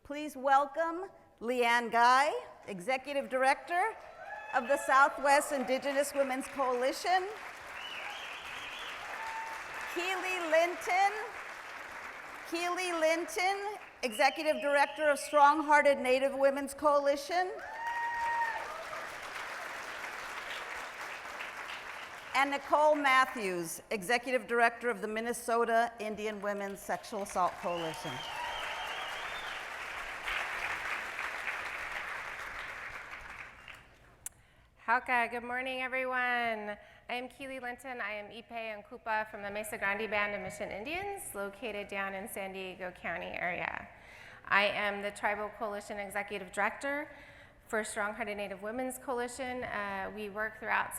Please welcome Leanne Guy, Executive Director of the Southwest Indigenous Women's Coalition, Keely Linton, Executive Director of Strong-Hearted Native Women's Coalition, and Nicole Matthews, Executive Director of the Minnesota Indian Women's Sexual Assault Coalition. Hauka, good morning, everyone. I am Keely Linton. I am Ipe and Kupa from the Mesa Grande Band of Mission Indians, located down in San Diego County area. I am the Tribal Coalition Executive Director for Strong-Hearted Native Women's Coalition. We work throughout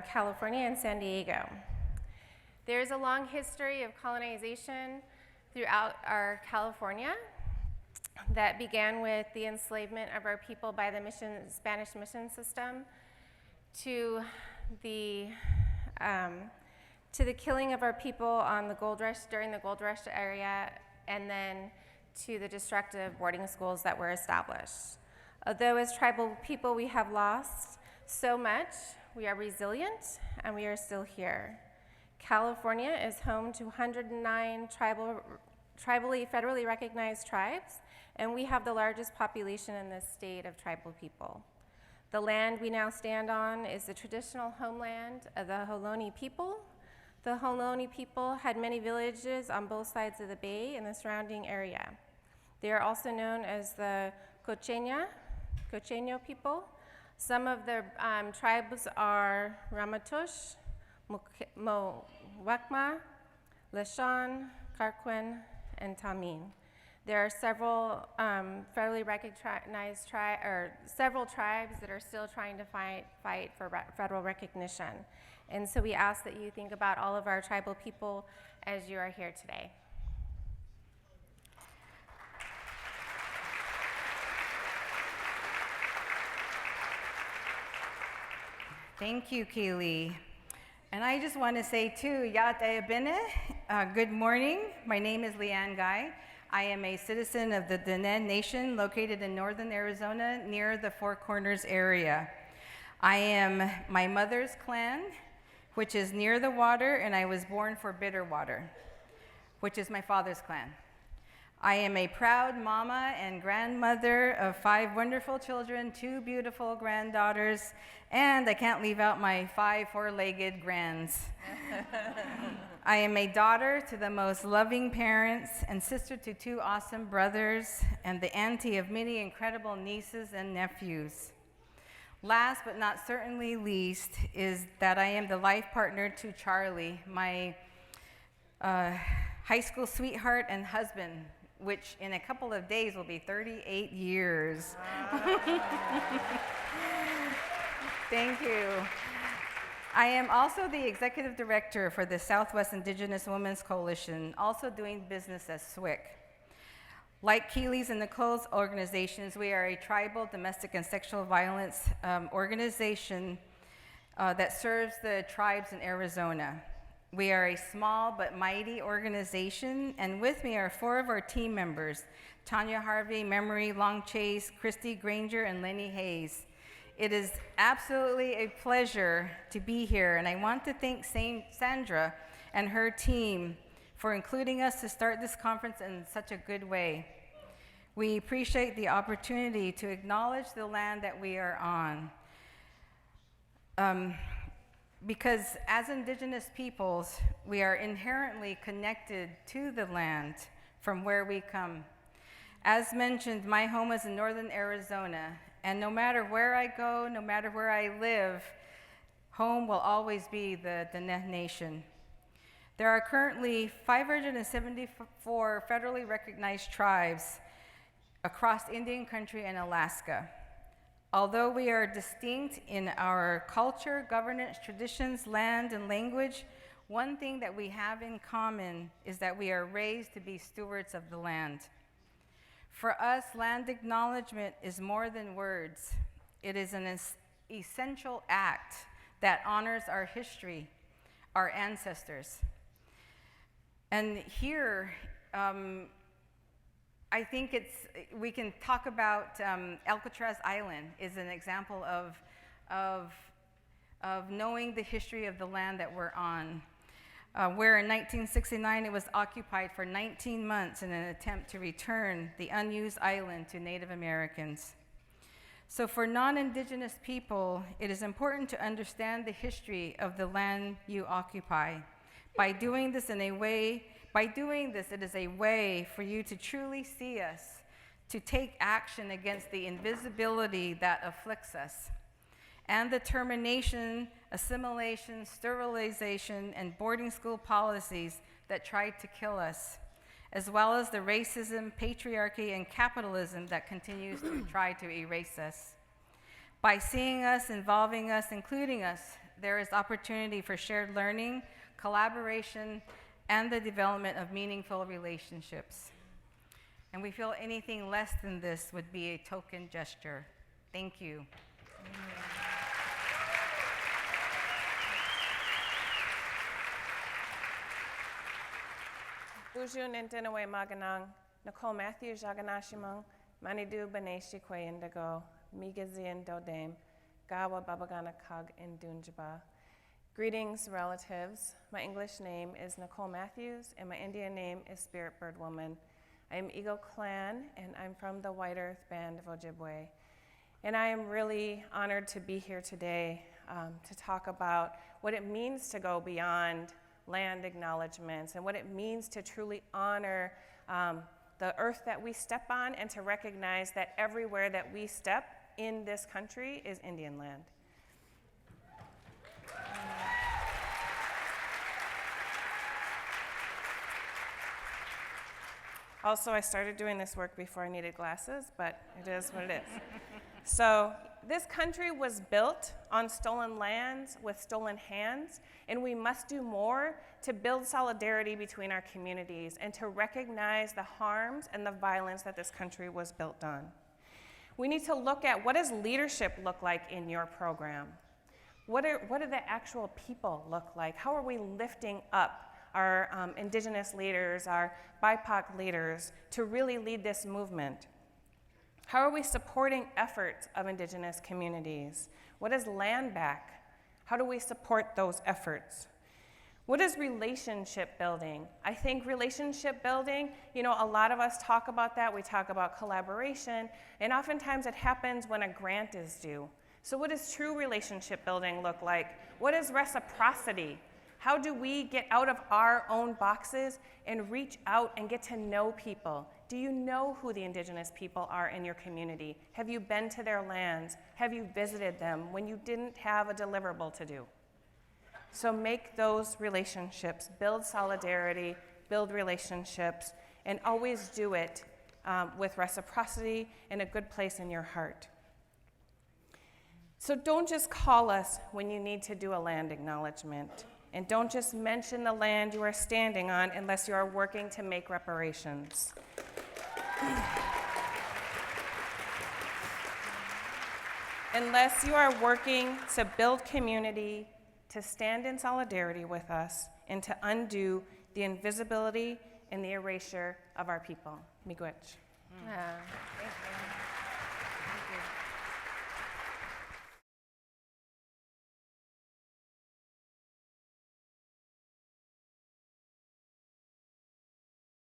California and San Diego. There's a long history of colonization throughout our California that began with the enslavement of our people by the Spanish mission system to the killing of our people on the gold rush, during the gold rush area, and then to the destructive boarding schools that were established. Although as tribal people we have lost so much, we are resilient and we are still here. California is home to 109 tribally federally recognized tribes, and we have the largest population in this state of tribal people. The land we now stand on is the traditional homeland of the Ohlone people. The Ohlone people had many villages on both sides of the bay in the surrounding area. They are also known as the Cocheño people. Some of the tribes are Ramaytush, Muwekma, Lishan, Carquin, and Tamin. There are several federally recognized several tribes that are still trying to fight for federal recognition. And so we ask that you think about all of our tribal people as you are here today. Thank you, Keely. And I just want to say too, good morning. My name is Leanne Guy. I am a citizen of the Diné Nation located in northern Arizona near the Four Corners area. I am my mother's clan, which is near the water, and I was born for Bitterwater, which is my father's clan. I am a proud mama and grandmother of 5 wonderful children, 2 beautiful granddaughters, and I can't leave out my 5 four-legged grands. I am a daughter to the most loving parents and sister to 2 awesome brothers and the auntie of many incredible nieces and nephews. Last but not certainly least is that I am the life partner to Charlie, my high school sweetheart and husband, which in a couple of days will be 38 years. Thank you. I am also the Executive Director for the Southwest Indigenous Women's Coalition, also doing business as SWIC. Like Keely's and Nicole's organizations, we are a tribal domestic and sexual violence organization that serves the tribes in Arizona. We are a small but mighty organization, and with me are 4 of our team members, Tanya Harvey, Memory Longchase, Christy Granger, and Lenny Hayes. It is absolutely a pleasure to be here, and I want to thank Sandra and her team for including us to start this conference in such a good way. We appreciate the opportunity to acknowledge the land that we are on. Because as Indigenous peoples, we are inherently connected to the land from where we come. As mentioned, my home is in northern Arizona, and no matter where I go, no matter where I live, home will always be the Diné Nation. There are currently 574 federally recognized tribes across Indian country and Alaska. Although we are distinct in our culture, governance, traditions, land, and language, one thing that we have in common is that we are raised to be stewards of the land. For us, land acknowledgement is more than words. It is an essential act that honors our history, our ancestors. And here, I think we can talk about Alcatraz Island is an example of knowing the history of the land that we're on. Where in 1969 it was occupied for 19 months in an attempt to return the unused island to Native Americans. So for non-Indigenous people, it is important to understand the history of the land you occupy. By doing this, it is a way for you to truly see us, to take action against the invisibility that afflicts us, and the termination, assimilation, sterilization, and boarding school policies that tried to kill us, as well as the racism, patriarchy, and capitalism that continues to try to erase us. By seeing us, involving us, including us, there is opportunity for shared learning, collaboration, and the development of meaningful relationships. And we feel anything less than this would be a token gesture. Thank you. Buju Nintenawe Maganang, Nicole Matthews Jaganashimong, Manidu Baneshi Kwe Indigo, Migazian Dodame, Gawa Babagana Kag in Dunjaba. Greetings, relatives. My English name is Nicole Matthews, and my Indian name is Spirit Bird Woman. I am Eagle Clan, and I'm from the White Earth Band of Ojibwe. And I am really honored to be here today to talk about what it means to go beyond land acknowledgements and what it means to truly honor the earth that we step on and to recognize that everywhere that we step in this country is Indian land. Also, I started doing this work before I needed glasses, but it is what it is. So this country was built on stolen lands with stolen hands, and we must do more to build solidarity between our communities and to recognize the harms and the violence that this country was built on. We need to look at what does leadership look like in your program? What do the actual people look like? How are we lifting up our Indigenous leaders, our BIPOC leaders, to really lead this movement? How are we supporting efforts of Indigenous communities? What is land back? How do we support those efforts? What is relationship building? I think relationship building, a lot of us talk about that. We talk about collaboration, and oftentimes it happens when a grant is due. So what does true relationship building look like? What is reciprocity? How do we get out of our own boxes and reach out and get to know people? Do you know who the Indigenous people are in your community? Have you been to their lands? Have you visited them when you didn't have a deliverable to do? So make those relationships, build solidarity, build relationships, and always do it with reciprocity and a good place in your heart. So don't just call us when you need to do a land acknowledgement. And don't just mention the land you are standing on unless you are working to make reparations. Unless you are working to build community, to stand in solidarity with us, and to undo the invisibility and the erasure of our people. Miigwech. Yeah. Thank you.